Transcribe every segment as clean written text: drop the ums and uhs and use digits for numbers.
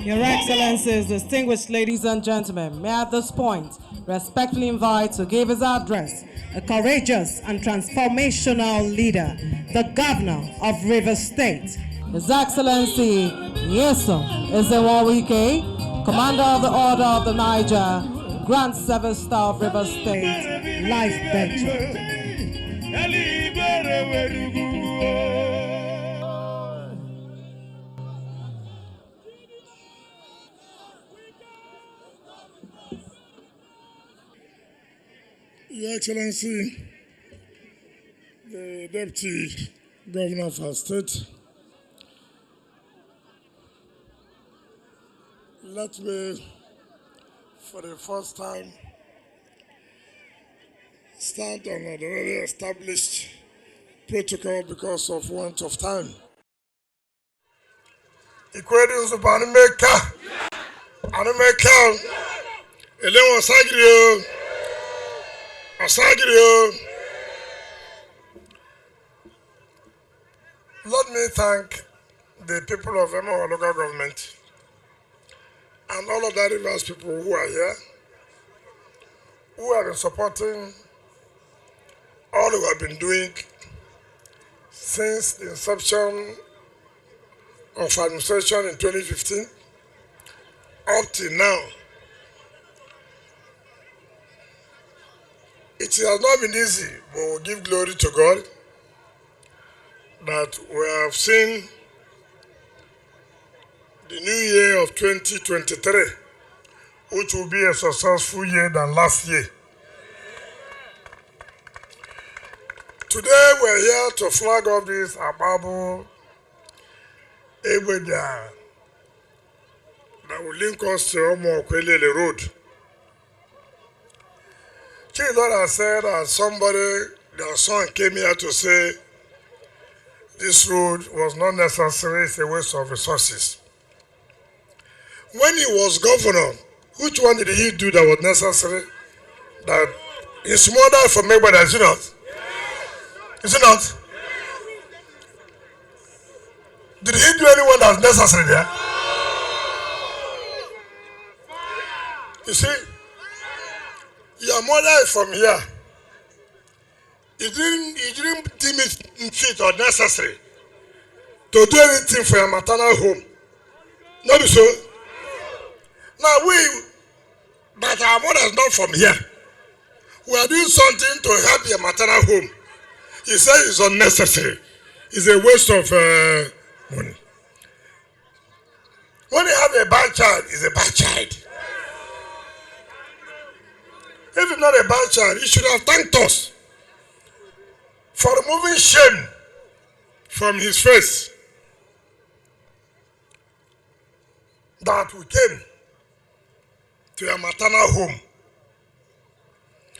Your Excellencies, distinguished ladies and gentlemen, may I at this point respectfully invite to give his address a courageous and transformational leader, the Governor of Rivers State, His Excellency Yeso Wike, Commander of the Order of the Niger, Grand Service Star of Rivers State, Life Bencher. Your Excellency, the Deputy Governor of our state, let me, for the first time, start on an already established protocol because of want of time. Equating the Banameka, Anameka, Eleon Sagrio, Asagrio. Let me thank the people of Emo local government and all of the Rivers people who are here, who have been supporting all we have been doing since the inception of administration in 2015 up till now. It has not been easy, but we give glory to God that we have seen the new year of 2023, which will be a successful year than last year. Today we're here to flag off this Ababu Ebeda that will link us to Omo Kwelele Road. Chief Lord has said that their son came here to say this road was not necessary, it's a waste of resources. When he was governor, which one did he do that was necessary? That is smaller for me, but is it not? Is it not? Did he do anyone that's necessary there? You see, your mother is from here. You didn't deem it fit or necessary to do anything for your maternal home. Not so. Now but our mother is not from here. We are doing something to help your maternal home. He said it's unnecessary. It's a waste of money. When you have a bad child, it's a bad child. If it's not a bad child, he should have thanked us for removing shame from his face that we came to your maternal home.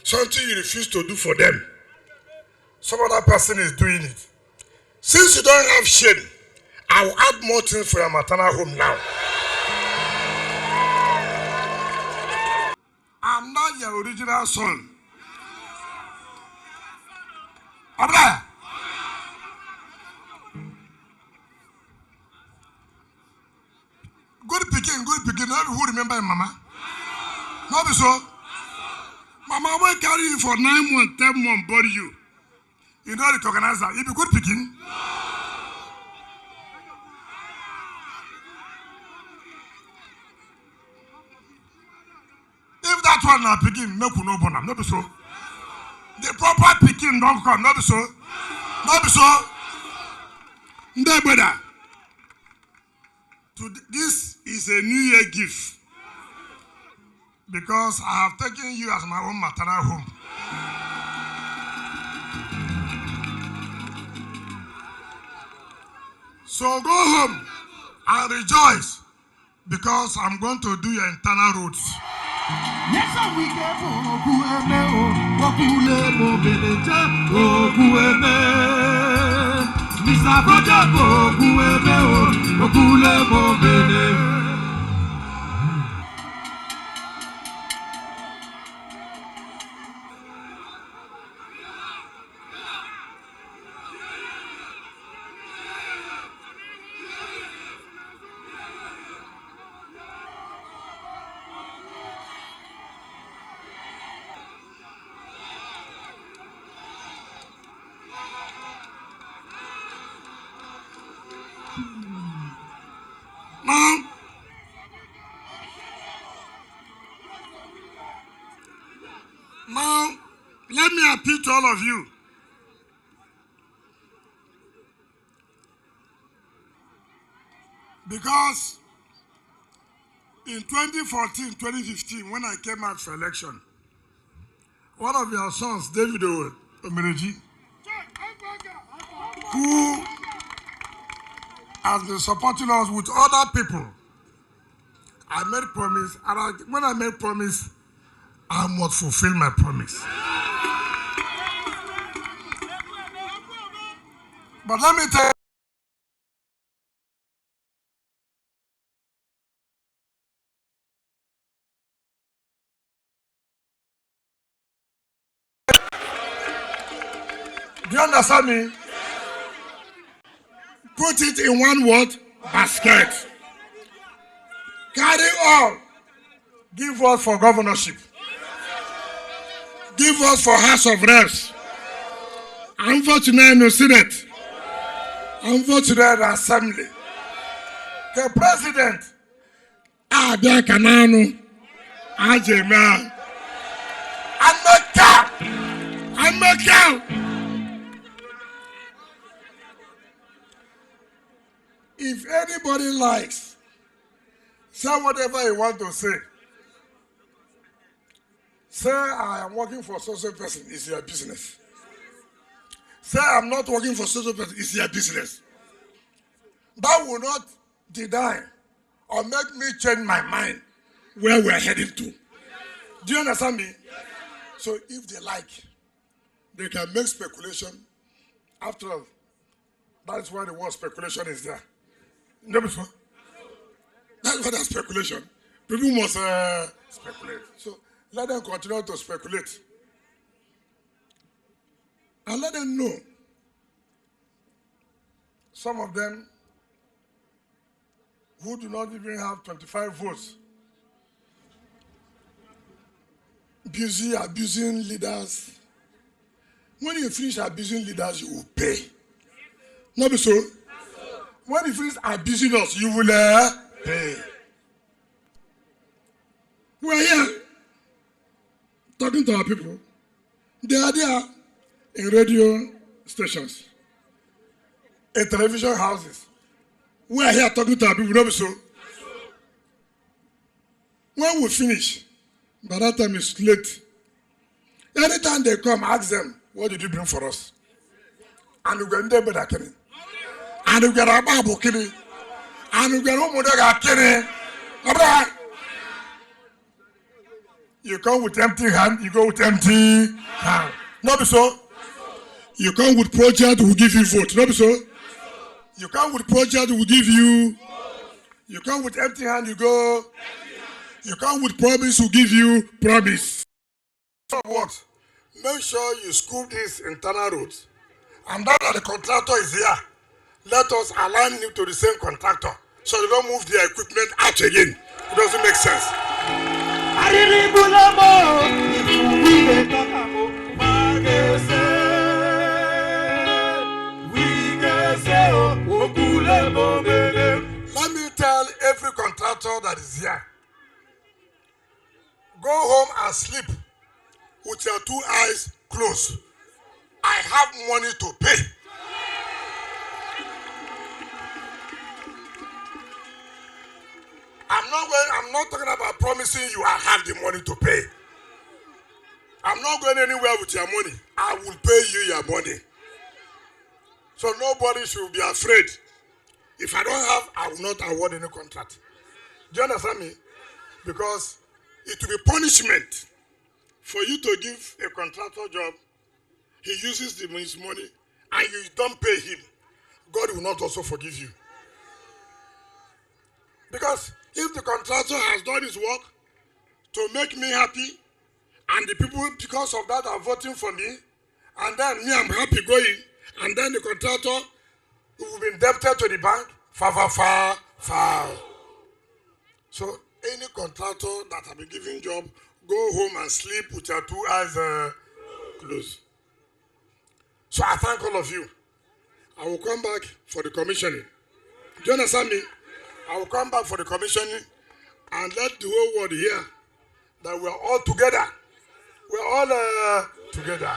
Something you refuse to do for them. Some other person is doing it. Since you don't have shame, I will add more things for your maternal home now. I'm not your original son. Abra. Good picking. Not who remember mama. Not so. Mama will carry you for 9 months, 10 months, bury you. You don't recognize that. You be good picking. If that one not picking, no kuno bonam, not so. The proper picking don't come, not so. Not so. No brother. This is a New Year gift because I have taken you as my own maternal home. So go home and rejoice because I'm going to do your internal roads. Yes, we Now, let me appeal to all of you. Because in 2014, 2015, when I came out for election, one of your sons, David Amaechi, who has been supporting us with other people, I made promise, and when I made promise, I must fulfill my promise. But let me tell you, do you understand me? Put it in one word, basket. Carry on. Give us for governorship. Give us for House of Reps. And vote tonight in the Senate. And vote tonight in the Assembly. The President, Abia Kananu, Ajema, I'm a cow. If anybody likes, say whatever you want to say. Say I am working for social person, it's your business. Say I'm not working for social person, it's your business. That will not deny or make me change my mind where we're heading to. Do you understand me? So if they like, they can make speculation. After all, that's why the word speculation is there. That's why there's speculation. People must speculate. So let them continue to speculate. And let them know. Some of them who do not even have 25 votes, busy abusing leaders. When you finish abusing leaders, you will pay. Not be so? When you finish abusing us, you will pay. We are here talking to our people. They are there in radio stations, in television houses. We are here talking to our people. Not be so? When we finish, by that time it's late. Anytime they come, ask them, what did you bring for us? And we go there better kidding. And we get a babu kidding. And we get a mother kidding. You come with empty hand, you go with empty hand. Not be so. You come with project, we'll give you vote. Not be so. You come with project, we'll give you. You come with empty hand, you go. You come with promise, we'll give you promise. So what? Make sure you scoop these internal roads. And now that the contractor is here, let us align him to the same contractor so they don't move their equipment out again. It doesn't make sense. Let me tell every contractor that is here, go home and sleep with your two eyes closed. I have money to pay. I'm not talking about promising you I have the money to pay. I'm not going anywhere with your money. I will pay you your money. So nobody should be afraid. If I don't have, I will not award any contract. Do you understand me? Because it will be punishment for you to give a contractor job. He uses his money and you don't pay him. God will not also forgive you. Because if the contractor has done his work to make me happy, and the people because of that are voting for me, and then me I'm happy going, and then the contractor will be indebted to the bank, far. So any contractor that have been giving job, go home and sleep with your two eyes closed. So I thank all of you. I will come back for the commissioning. Do you understand me? I will come back for the commissioning and let the whole world hear that we are all together. We are all together.